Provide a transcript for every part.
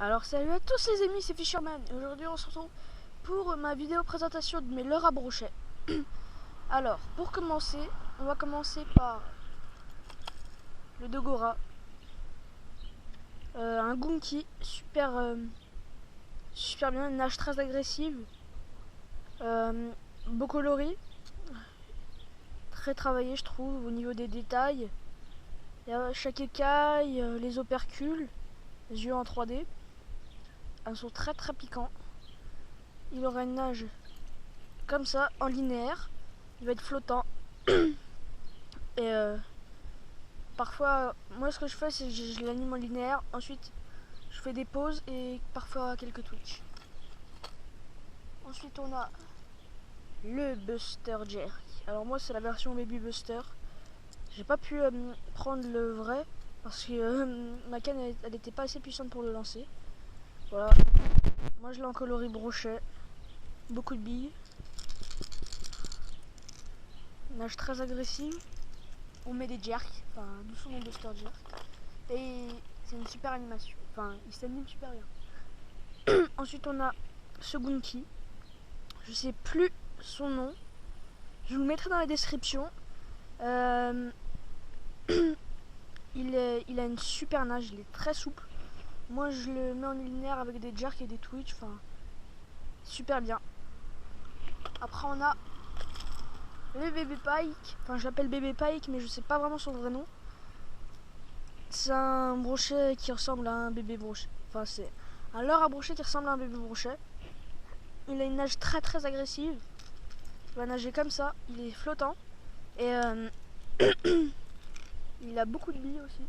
Alors salut à tous les amis, c'est Fisherman et aujourd'hui on se retrouve pour ma vidéo présentation de mes leurres à brochet. Alors pour commencer, on va commencer par le Dogora, un Gunky super bien, une nage très agressive, beau coloris, très travaillé je trouve au niveau des détails. Il y a chaque écaille, les opercules, les yeux en 3D. Elles sont très piquants. Il aura une nage comme ça, en linéaire. Il va être flottant. Et parfois, moi ce que je fais, c'est que je l'anime en linéaire. Ensuite, je fais des pauses et parfois quelques twitch. Ensuite, on a le Buster Jerk. Alors moi, c'est la version Baby Buster. J'ai pas pu prendre le vrai parce que ma canne elle était pas assez puissante pour le lancer. Voilà. Moi, je l'ai en coloris brochet. Beaucoup de billes. Nage très agressive. On met des jerks, enfin d'où son nom Buster Jerk. Et c'est une super animation. Enfin, il s'anime super bien. Ensuite, on a ce Gunky. Je sais plus son nom. Je vous le mettrai dans la description. Il a une super nage, il est très souple. Moi, je le mets en linéaire avec des jerks et des twitch. Enfin, super bien. Après, on a le bébé pike. Enfin, je l'appelle bébé pike, mais je sais pas vraiment son vrai nom. C'est un brochet qui ressemble à un bébé brochet. Enfin, c'est un leurre à brochet qui ressemble à un bébé brochet. Il a une nage très agressive. Il va nager comme ça. Il est flottant. Et il a beaucoup de billes aussi.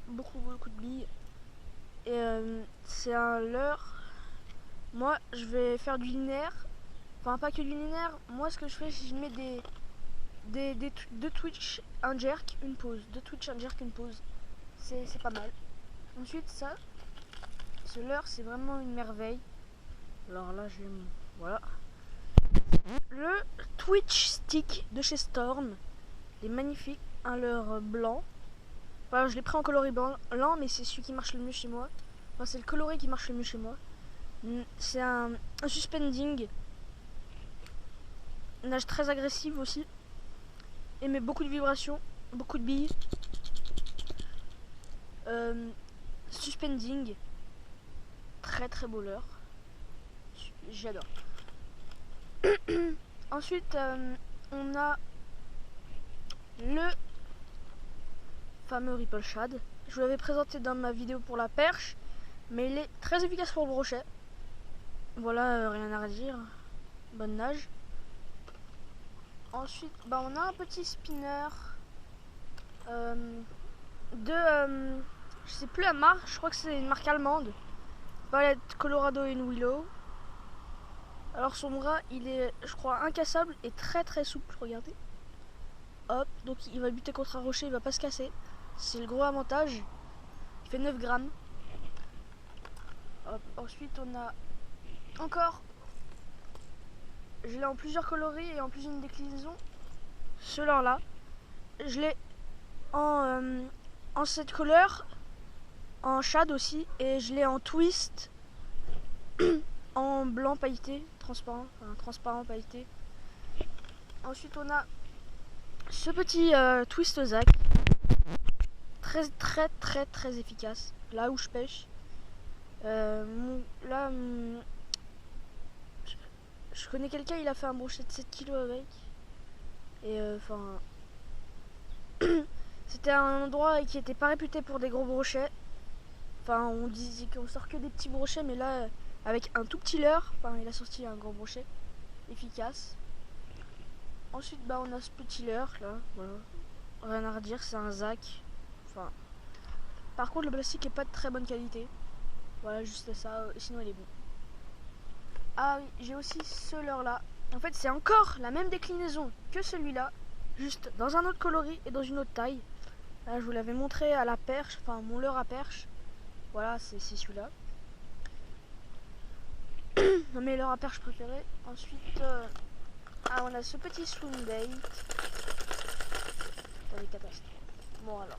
Beaucoup de billes. Et c'est un leurre. Moi, je vais faire du linéaire. Enfin, pas que du linéaire. Moi, ce que je fais, c'est que je mets deux twitch, un jerk, une pause. Deux twitch, un jerk, une pause. C'est pas mal. Ensuite, ça, ce leurre, c'est vraiment une merveille. Alors là, voilà. Le Twitch Stick de chez Storm. Il est magnifique. Un leurre blanc. Enfin, je l'ai pris en coloris blanc, mais c'est celui qui marche le mieux chez moi. Enfin, c'est le coloris qui marche le mieux chez moi. C'est un suspending. Nage très agressive aussi. Émet beaucoup de vibrations, beaucoup de billes. Suspending. Très beau leurre. J'adore. Ensuite, on a le fameux Ripple Shad. Je vous l'avais présenté dans ma vidéo pour la perche, mais il est très efficace pour le brochet. Voilà, rien à redire. Bonne nage. Ensuite, on a un petit spinner je sais plus la marque, je crois que c'est une marque allemande. Palette Colorado and Willow. Alors son bras, il est, je crois, incassable et très souple. Regardez. Hop, donc il va buter contre un rocher, il va pas se casser. C'est le gros avantage. Il fait 9 grammes. Hop, ensuite on a encore, je l'ai en plusieurs coloris et en plusieurs déclinaisons. Ce leurre là, je l'ai en cette couleur, en shad aussi, et je l'ai en twist, en blanc pailleté, transparent pailleté. Ensuite on a ce petit twist zac, très efficace. Là où je pêche, là, je connais quelqu'un, il a fait un brochet de 7 kg avec. Et enfin, c'était un endroit qui était pas réputé pour des gros brochets. Enfin, on disait qu'on sort que des petits brochets, mais là, avec un tout petit leurre, enfin, il a sorti un gros brochet efficace. Ensuite, on a ce petit leurre là, voilà. Rien à redire, c'est un zac. Enfin, par contre, le plastique est pas de très bonne qualité. Voilà, juste ça, sinon il est bon. Ah oui, j'ai aussi ce leurre là. En fait, c'est encore la même déclinaison que celui-là, juste dans un autre coloris et dans une autre taille. Là, je vous l'avais montré à la perche, enfin mon leurre à perche. Voilà, c'est celui-là. Mes leurres à perche préférés. Ensuite, on a ce petit swim bait. Attendez, catastrophe. Bon alors,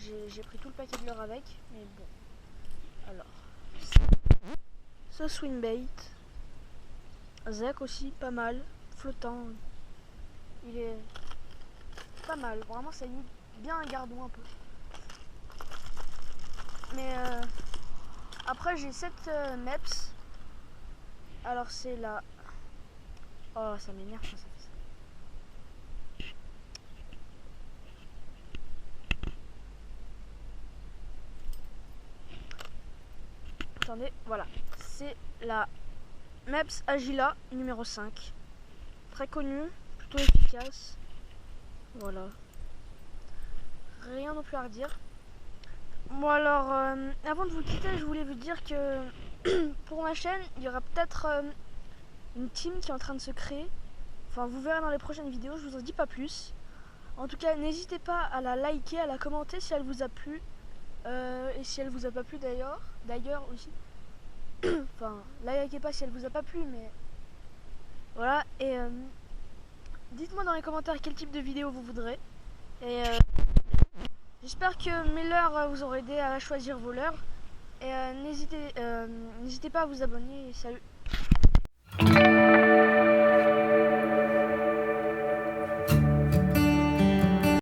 j'ai pris tout le paquet de leurre avec, mais bon. Alors, ce swingbait, Zach aussi, pas mal, flottant, il est pas mal, vraiment ça imite bien un gardon un peu. Mais après j'ai cette MEPS, alors c'est la... Oh ça m'énerve quand ça fait ça. Attendez, voilà, c'est la MEPS Agila numéro 5. Très connue, plutôt efficace. Voilà. Rien non plus à redire. Bon alors, avant de vous quitter, je voulais vous dire que pour ma chaîne, il y aura peut-être une team qui est en train de se créer. Enfin, vous verrez dans les prochaines vidéos, je vous en dis pas plus. En tout cas, n'hésitez pas à la liker, à la commenter si elle vous a plu. Et si elle vous a pas plu d'ailleurs aussi. Enfin, likez pas si elle vous a pas plu, mais voilà. Et dites-moi dans les commentaires quel type de vidéo vous voudrez. Et j'espère que mes leurres vous auront aidé à choisir vos leurres. Et n'hésitez pas à vous abonner. Et salut.